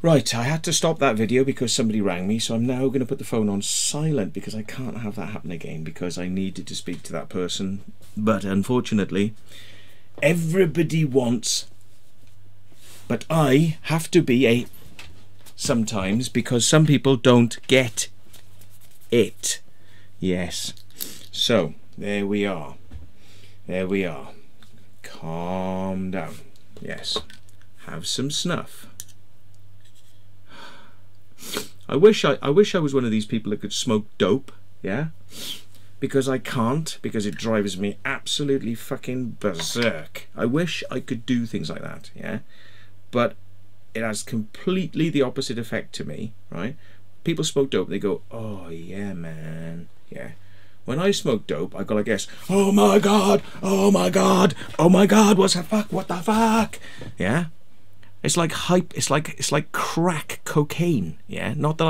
Right, I had to stop that video because somebody rang me, so I'm now going to put the phone on silent because I can't have that happen again, because I needed to speak to that person. But unfortunately, everybody wants, but I have to be a sometimes, because some people don't get it. Yes. So, there we are. There we are. Calm down. Yes. Have some snuff. I wish I was one of these people that could smoke dope, yeah? Because I can't, because it drives me absolutely fucking berserk. I wish I could do things like that, yeah? But it has completely the opposite effect to me, right? People smoke dope, they go, oh yeah, man, yeah. When I smoke dope, I go like this, oh my god, oh my god, oh my god, what the fuck, yeah? It's like hype. It's like crack cocaine. Yeah, not that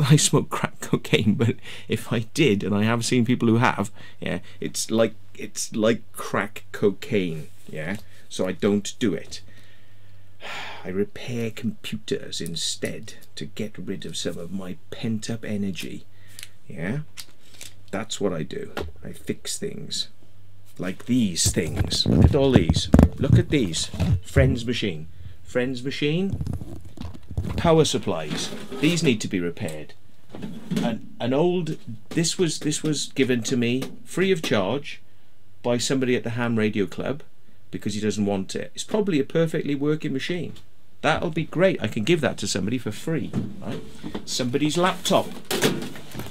I smoke crack cocaine, but if I did, and I have seen people who have, yeah, it's like crack cocaine. Yeah, so I don't do it. I repair computers instead to get rid of some of my pent-up energy. Yeah, that's what I do. I fix things, like these things. Look at all these. Look at these. Friend's machine. Friend's machine, power supplies, these need to be repaired. An old, this was given to me free of charge by somebody at the ham radio club because he doesn't want it. It's probably a perfectly working machine. That'll be great. I can give that to somebody for free, right? Somebody's laptop,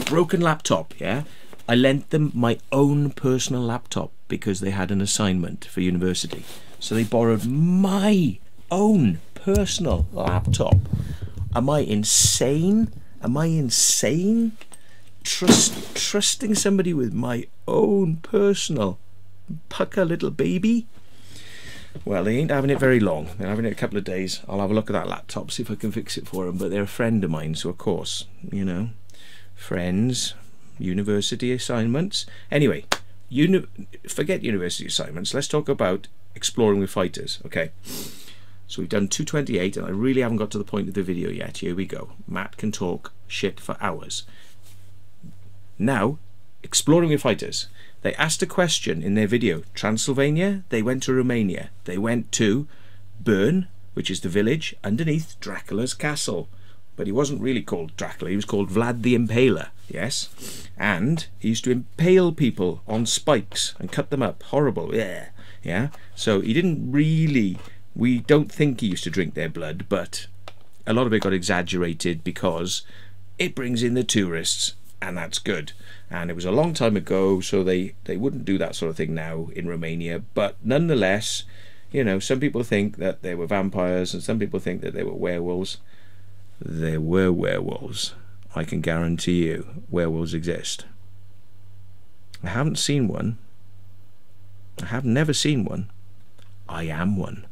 broken laptop, yeah? I lent them my own personal laptop because they had an assignment for university. So they borrowed my own personal laptop. Am I insane? Am I insane? Trusting somebody with my own personal pucker little baby? Well, they ain't having it very long. They're having it a couple of days. I'll have a look at that laptop, see if I can fix it for them. But they're a friend of mine, so of course, you know, friends, university assignments. Anyway, forget university assignments. Let's talk about exploring with fighters. Okay. So we've done 228 and I really haven't got to the point of the video yet. Here we go. Matt can talk shit for hours. Now, exploring with fighters. They asked a question in their video. Transylvania, they went to Romania. They went to Bern, which is the village underneath Dracula's castle. But he wasn't really called Dracula, he was called Vlad the Impaler, yes? And he used to impale people on spikes and cut them up. Horrible, yeah. Yeah? So he didn't really... We don't think he used to drink their blood, but a lot of it got exaggerated because it brings in the tourists, and that's good. And it was a long time ago, so they wouldn't do that sort of thing now in Romania. But nonetheless, you know, some people think that they were vampires, and some people think that they were werewolves. There were werewolves. I can guarantee you, werewolves exist. I haven't seen one. I have never seen one. I am one.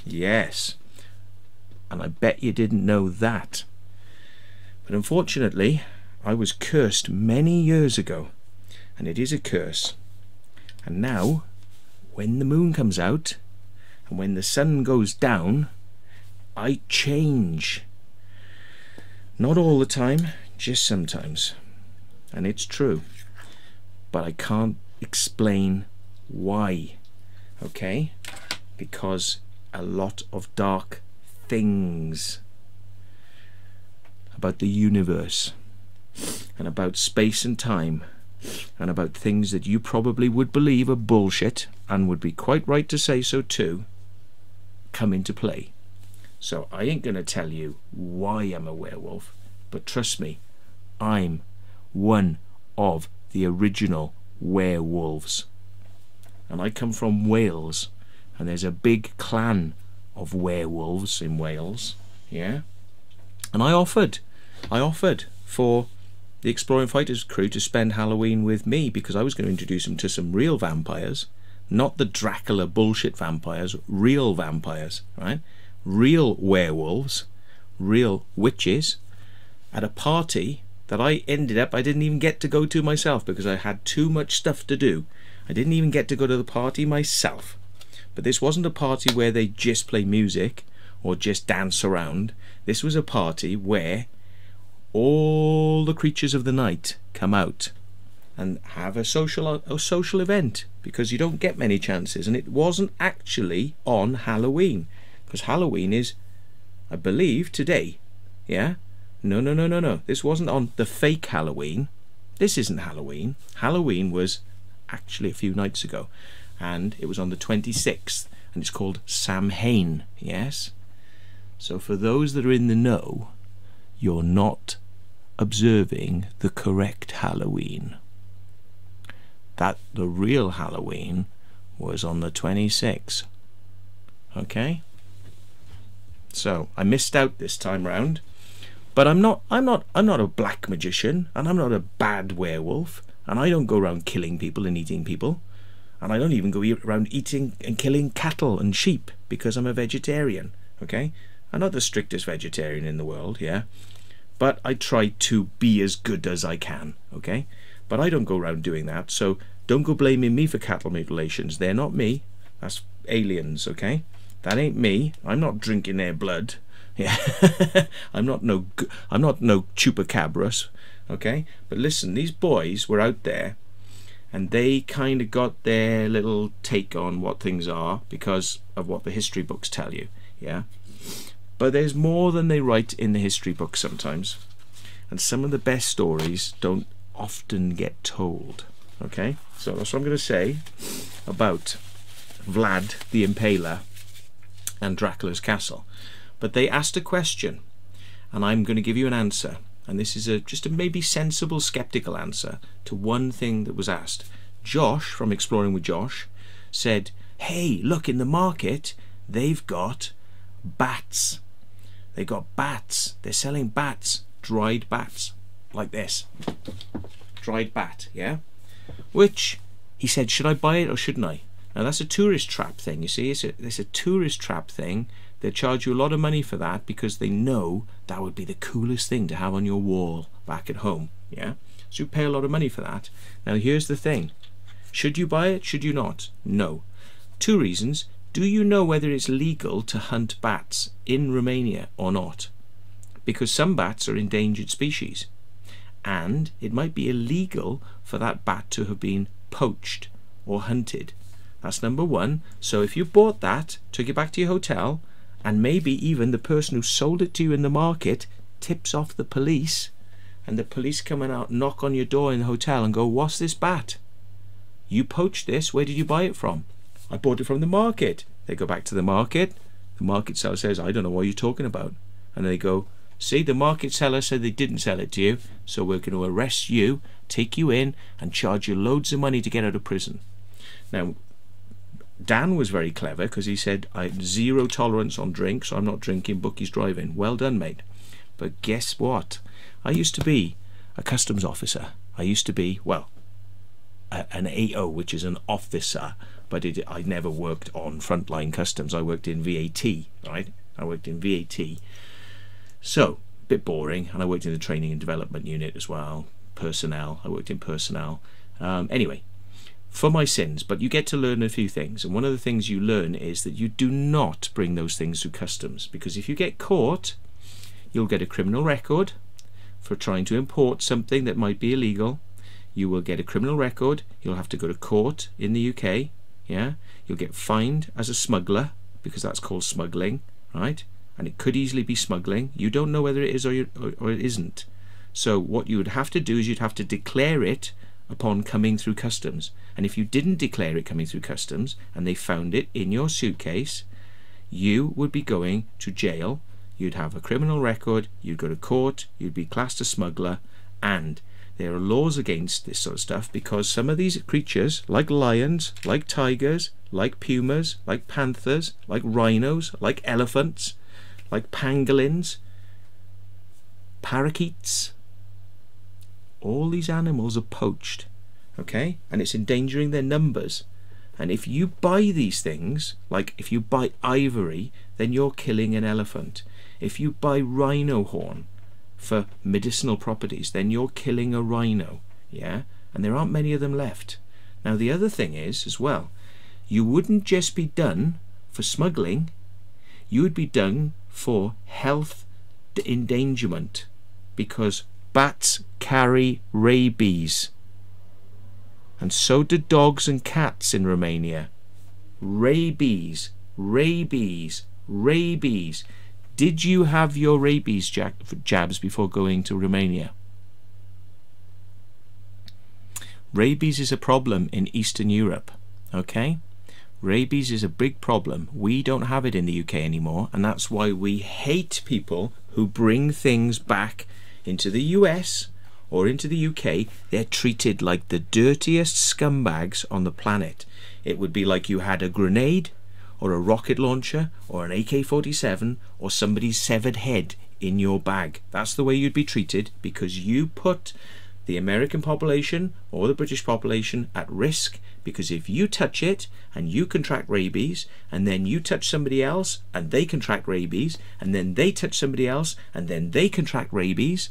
Yes. And I bet you didn't know that. But unfortunately, I was cursed many years ago. And it is a curse. And now, when the moon comes out, and when the sun goes down, I change. Not all the time, just sometimes. And it's true. But I can't explain why. Okay? Because a lot of dark things about the universe and about space and time and about things that you probably would believe are bullshit and would be quite right to say so too come into play. So I ain't gonna tell you why I'm a werewolf, but trust me, I'm one of the original werewolves. And I come from Wales, and there's a big clan of werewolves in Wales, yeah? And I offered for the Exploring Fighters crew to spend Halloween with me because I was going to introduce them to some real vampires, not the Dracula bullshit vampires, real vampires, right? Real werewolves, real witches, at a party that I didn't even get to go to myself because I had too much stuff to do. I didn't even get to go to the party myself. But this wasn't a party where they just play music or just dance around. This was a party where all the creatures of the night come out and have a social event, because you don't get many chances. And it wasn't actually on Halloween, because Halloween is, I believe, today. Yeah? No. This wasn't on the fake Halloween. This isn't Halloween. Halloween was actually a few nights ago, and it was on the 26th, and it's called Samhain. Yes? So for those that are in the know, you're not observing the correct Halloween. That the real Halloween was on the 26th. Okay? So I missed out this time round, but I'm not a black magician, and I'm not a bad werewolf, and I don't go around killing people and eating people, and I don't even go around eating and killing cattle and sheep, because I'm a vegetarian. Okay? I'm not the strictest vegetarian in the world, yeah, but I try to be as good as I can. Okay? But I don't go around doing that, so don't go blaming me for cattle mutilations. They're not me. That's aliens, okay? That ain't me. I'm not drinking their blood. Yeah, I'm not no chupacabras, okay? But listen, these boys were out there, and they kind of got their little take on what things are because of what the history books tell you, yeah? But there's more than they write in the history books sometimes, and some of the best stories don't often get told. Okay, so that's what I'm going to say about Vlad the Impaler and Dracula's castle. But they asked a question, and I'm going to give you an answer, and this is just a maybe sensible, skeptical answer to one thing that was asked. Josh from Exploring with Josh said, hey, look, in the market they've got bats. They got bats. They're selling bats, dried bats, like this. Dried bat, yeah? Which, he said, should I buy it or shouldn't I? Now that's a tourist trap thing, you see. It's a tourist trap thing. They charge you a lot of money for that because they know that would be the coolest thing to have on your wall back at home, yeah? So you pay a lot of money for that. Now here's the thing. Should you buy it? Should you not? No. Two reasons. Do you know whether it's legal to hunt bats in Romania or not? Because some bats are endangered species, and it might be illegal for that bat to have been poached or hunted. That's number one. So if you bought that, took it back to your hotel, and maybe even the person who sold it to you in the market tips off the police, and the police come out, knock on your door in the hotel and go, what's this bat? You poached this, where did you buy it from? I bought it from the market. They go back to the market seller says, I don't know what you're talking about. And they go, see, the market seller said they didn't sell it to you, so we're going to arrest you, take you in, and charge you loads of money to get out of prison. Now, Dan was very clever because he said, I have zero tolerance on drink, so I'm not drinking, bookies driving. Well done, mate. But guess what? I used to be a customs officer. I used to be, well, an AO, which is an officer, but I never worked on frontline customs. I worked in VAT, right? I worked in VAT. So, a bit boring, and I worked in the training and development unit as well. Personnel, I worked in personnel. Anyway, for my sins, but you get to learn a few things, and one of the things you learn is that you do not bring those things through customs, because if you get caught, you'll get a criminal record for trying to import something that might be illegal. You will get a criminal record, you'll have to go to court in the UK, yeah? You'll get fined as a smuggler, because that's called smuggling, right? And it could easily be smuggling. You don't know whether it is or it isn't. So what you would have to do is you'd have to declare it upon coming through customs. And if you didn't declare it coming through customs, and they found it in your suitcase, you would be going to jail. You'd have a criminal record, you'd go to court, you'd be classed a smuggler, and there are laws against this sort of stuff because some of these creatures, like lions, like tigers, like pumas, like panthers, like rhinos, like elephants, like pangolins, parakeets, all these animals are poached, okay? And it's endangering their numbers. And if you buy these things, like if you buy ivory, then you're killing an elephant. If you buy rhino horn for medicinal properties, then you're killing a rhino, yeah? And there aren't many of them left. Now the other thing is, as well, you wouldn't just be done for smuggling, you would be done for health endangerment, because bats carry rabies, and so do dogs and cats in Romania. Rabies, rabies, rabies. Did you have your rabies jabs before going to Romania? Rabies is a problem in Eastern Europe, okay? Rabies is a big problem. We don't have it in the UK anymore, and that's why we hate people who bring things back into the US or into the UK. They're treated like the dirtiest scumbags on the planet. It would be like you had a grenade or a rocket launcher or an AK-47 or somebody's severed head in your bag. That's the way you'd be treated, because you put the American population or the British population at risk, because if you touch it and you contract rabies, and then you touch somebody else and they contract rabies, and then they touch somebody else and then they contract rabies,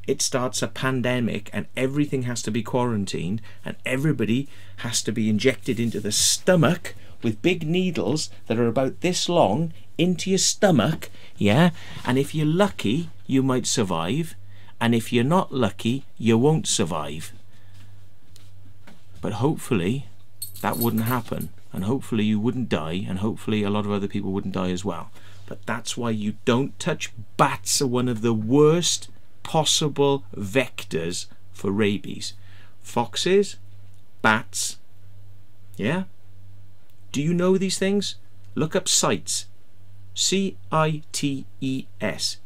it starts a pandemic, and everything has to be quarantined, and everybody has to be injected into the stomach with big needles that are about this long into your stomach, yeah? And if you're lucky, you might survive, and if you're not lucky, you won't survive. But hopefully that wouldn't happen, and hopefully you wouldn't die, and hopefully a lot of other people wouldn't die as well. But that's why you don't touch. Bats are one of the worst possible vectors for rabies. Foxes, bats, yeah? Do you know these things? Look up CITES. C-I-T-E-S.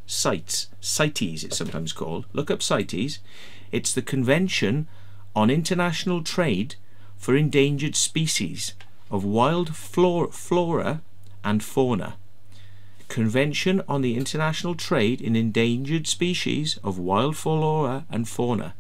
CITES. CITES it's sometimes called. Look up CITES. It's the Convention on International Trade for Endangered Species of Wild Flora and Fauna. Convention on the International Trade in Endangered Species of Wild Flora and Fauna.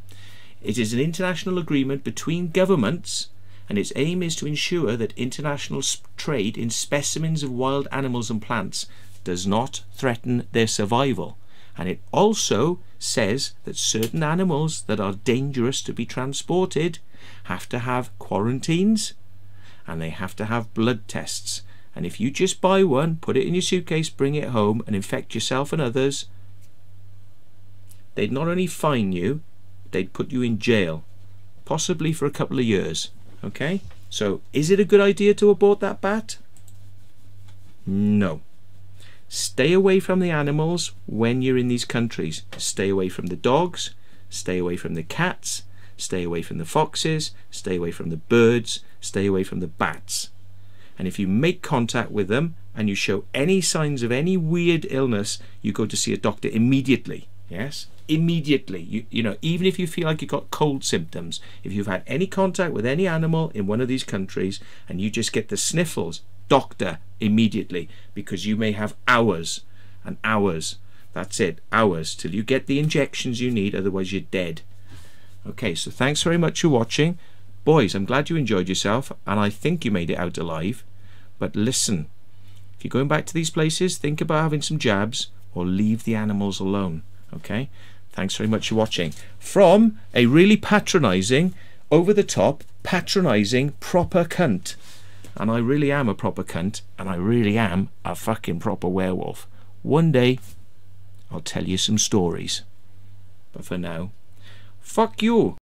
It is an international agreement between governments, and its aim is to ensure that international trade in specimens of wild animals and plants does not threaten their survival. And it also says that certain animals that are dangerous to be transported have to have quarantines, and they have to have blood tests. And if you just buy one, put it in your suitcase, bring it home, and infect yourself and others, they'd not only fine you, they'd put you in jail, possibly for a couple of years. Okay, so is it a good idea to abort that bat? No. Stay away from the animals when you're in these countries. Stay away from the dogs, stay away from the cats, stay away from the foxes, stay away from the birds, stay away from the bats. And if you make contact with them and you show any signs of any weird illness, you go to see a doctor immediately. Yes, immediately. You know, even if you feel like you've got cold symptoms, if you've had any contact with any animal in one of these countries and you just get the sniffles, doctor immediately, because you may have hours and hours, that's it, hours till you get the injections you need, otherwise you're dead. Okay, so thanks very much for watching. Boys, I'm glad you enjoyed yourself, and I think you made it out alive. But listen, if you're going back to these places, think about having some jabs, or leave the animals alone. Okay, thanks very much for watching. From a really patronising, over the top, patronising, proper cunt. And I really am a proper cunt, and I really am a fucking proper werewolf. One day, I'll tell you some stories. But for now, fuck you.